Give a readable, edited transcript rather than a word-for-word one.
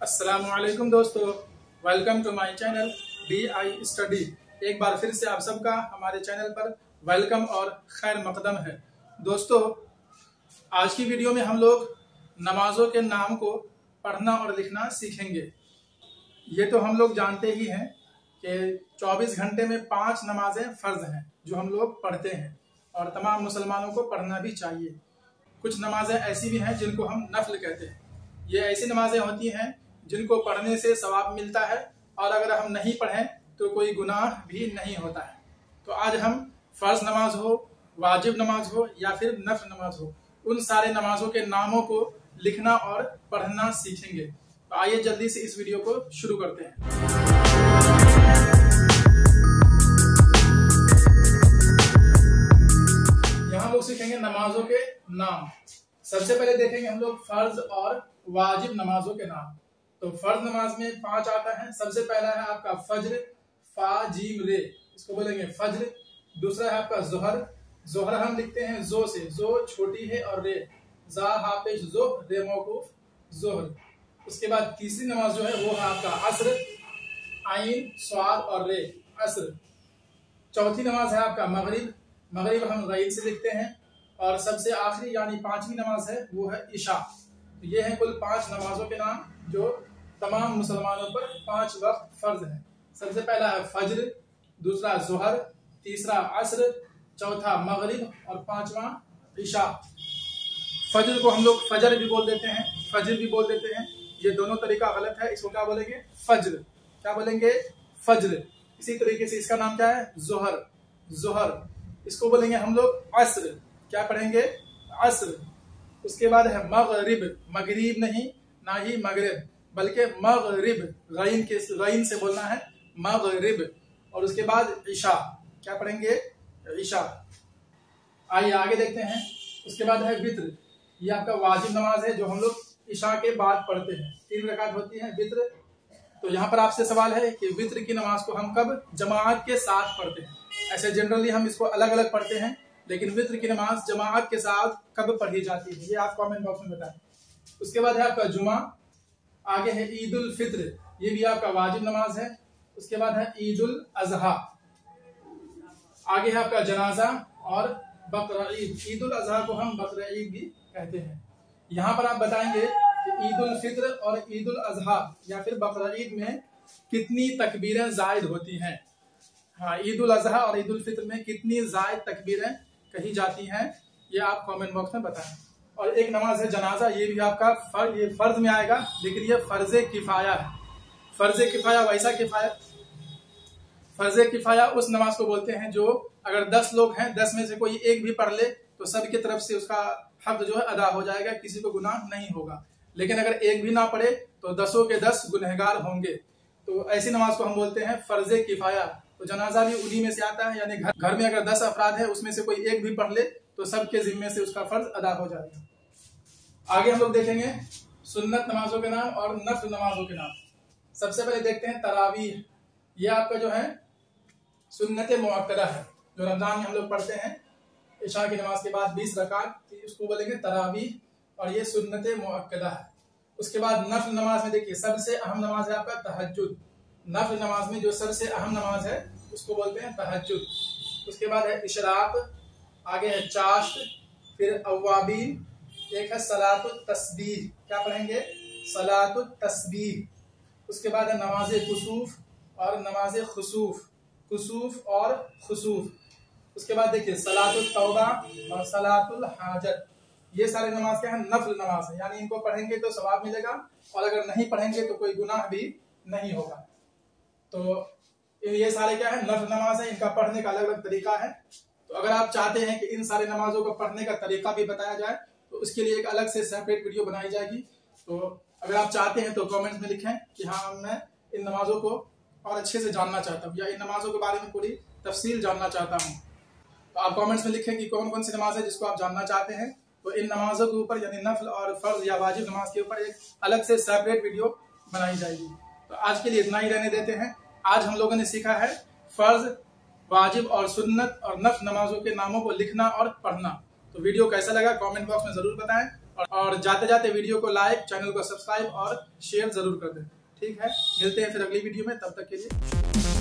अस्सलामुअलैकुम दोस्तों, welcome to my channel DI study. एक बार फिर से आप सबका हमारे चैनल पर वेलकम और खैर मकदम है। दोस्तों, आज की वीडियो में हम लोग नमाजों के नाम को पढ़ना और लिखना सीखेंगे। ये तो हम लोग जानते ही हैं कि 24 घंटे में 5 नमाजें फ़र्ज हैं जो हम लोग पढ़ते हैं और तमाम मुसलमानों को पढ़ना भी चाहिए। कुछ नमाजें ऐसी भी हैं जिनको हम नफल कहते हैं। ये ऐसी नमाजें होती हैं जिनको पढ़ने से सवाब मिलता है और अगर हम नहीं पढ़ें तो कोई गुनाह भी नहीं होता है। तो आज हम फ़र्ज नमाज हो, वाजिब नमाज हो या फिर नफल नमाज हो, उन सारे नमाजों के नामों को लिखना और पढ़ना सीखेंगे। तो आइए जल्दी से इस वीडियो को शुरू करते हैं। यहाँ लोग सीखेंगे नमाजों के नाम। सबसे पहले देखेंगे हम लोग फर्ज और वाजिब नमाजों के नाम। तो फर्ज नमाज में 5 आता है। सबसे पहला है आपका फज्र, फा जीम रे, इसको बोलेंगे फज्र। दूसरा है आपका जोहर, जोहर हम लिखते हैं जो से, जो छोटी है और रे, जा हाफिज जो, रे मौकूफ जोहर। उसके बाद तीसरी नमाज जो है वो है आपका असर, आइन स्वाद और रे, असर। चौथी नमाज है आपका मगरिब, मगरिब हम गैन से लिखते हैं। और सबसे आखिरी यानी 5वीं नमाज है वो है इशा। तो ये है कुल 5 नमाजों के नाम जो तमाम मुसलमानों पर 5 वक्त फर्ज है। सबसे पहला है फज्र, दूसरा जोहर, तीसरा असर, चौथा मगरिब और 5वां इशा। फज्र को हम लोग फजर भी बोल देते हैं, फज्र भी बोल देते हैं। ये दोनों तरीका गलत है। इसको क्या बोलेंगे? फज्र। क्या बोलेंगे? फज्र। इसी तरीके से इसका नाम क्या है? जोहर, जोहर। इसको बोलेंगे हम लोग असर। क्या पढ़ेंगे? असर। उसके बाद है मगरिब, मगरिब नहीं ना ही मगरिब बल्कि मगरिब, गैन से बोलना है मगरिब। और उसके बाद इशा। क्या पढ़ेंगे? इशा। आइए आगे देखते हैं। उसके बाद है वित्र। ये आपका वाजिब नमाज है जो हम लोग इशा के बाद पढ़ते हैं। 3 रकात होती है वित्र। तो यहाँ पर आपसे सवाल है कि वित्र की नमाज को हम कब जमात के साथ पढ़ते हैं? ऐसे जनरली हम इसको अलग अलग पढ़ते हैं, लेकिन वित्र की नमाज जमात के साथ कब पढ़ी जाती है ये आप कमेंट बॉक्स में बताएं। उसके बाद है आपका जुमा, आगे है ईद उल फित्र, ये भी आपका वाजिब नमाज है। उसके बाद है ईद उल अजहा, आगे है आपका जनाजा और बकरा ईद। ईद उल अजहा को हम बकरा ईद भी कहते हैं। यहाँ पर आप बताएंगे कि ईद उल फित्र और ईद उल अजहा या फिर बकरा ईद में कितनी तकबीरें जायद होती हैं। हाँ, ईद उल अजहा और ईद उल फित्र में कितनी जायद तकबीरें कही जाती हैं ये आप कमेंट बॉक्स में बताएं। और एक नमाज है जनाजा, ये भी आपका ये फर्ज में आएगा, लेकिन ये फर्ज किफाया है। फर्ज किफाया वैसा किफाया, फर्ज किफाया उस नमाज को बोलते हैं जो अगर 10 लोग हैं, 10 में से कोई एक भी पढ़ ले तो सबकी तरफ से उसका हक जो है अदा हो जाएगा, किसी को गुनाह नहीं होगा। लेकिन अगर एक भी ना पढ़े तो 10 के 10 गुनहगार होंगे। तो ऐसी नमाज को हम बोलते हैं फर्ज किफाया। तो जनाजा भी उन्हीं में से आता है, यानी घर में अगर 10 अफराद है उसमें से कोई एक भी पढ़ ले तो सबके जिम्मे से उसका फर्ज अदा हो जाएगा। आगे हम लोग देखेंगे सुन्नत नमाजों के नाम और नफल नमाजों के नाम। सबसे पहले देखते हैं तरावीह। यह आपका जो है सुन्नत मुअक्कदा है जो रमजान में हम लोग पढ़ते हैं इशा की नमाज के बाद 20 रकात, उसको बोलेंगे तरावीह और ये सुन्नत मुअक्कदा है। उसके बाद नफल नमाज में देखिए सबसे अहम नमाज है आपका तहज्जुद। नफल नमाज में जो सबसे अहम नमाज है उसको बोलते हैं तहज्जुद। उसके बाद है इशराक, आगे है चाश्त, फिर अव्वाबीन, एक है सलातुत तस्बीह। क्या पढ़ेंगे? सलातुत तस्बीह। उसके बाद है नमाज कुसूफ और नमाज खुसूफ, कुसूफ और खुसूफ। उसके बाद देखिए सलातुत तौबा और सलातुल हाजत। ये सारे नमाज क्या है? नफल नमाज है, यानी इनको पढ़ेंगे तो सवाब मिलेगा और अगर नहीं पढ़ेंगे तो कोई गुनाह भी नहीं होगा। तो ये सारे क्या है? नफल नमाज है। इनका पढ़ने का अलग अलग तरीका है। तो अगर आप चाहते हैं कि इन सारे नमाजों को पढ़ने का तरीका भी बताया जाए तो उसके लिए एक अलग से सेपरेट वीडियो बनाई जाएगी। तो अगर आप चाहते हैं तो कमेंट्स में लिखें कि हाँ मैं इन नमाजों को और अच्छे से जानना चाहता हूँ या इन नमाजों के बारे में पूरी तफसील जानना चाहता हूँ। तो आप कमेंट्स में लिखें कि कौन कौन सी नमाज है जिसको आप जानना चाहते हैं। तो इन नमाजों के ऊपर यानी नफल और फर्ज या वाजिब नमाज के ऊपर एक अलग से सेपरेट वीडियो बनाई जाएगी। तो आज के लिए इतना ही रहने देते हैं। आज हम लोगों ने सीखा है फर्ज, वाजिब और सुन्नत और नफल नमाजों के नामों को लिखना और पढ़ना। तो वीडियो कैसा लगा कमेंट बॉक्स में जरूर बताएं और जाते जाते वीडियो को लाइक, चैनल को सब्सक्राइब और शेयर जरूर कर दें। ठीक है, मिलते हैं फिर अगली वीडियो में, तब तक के लिए।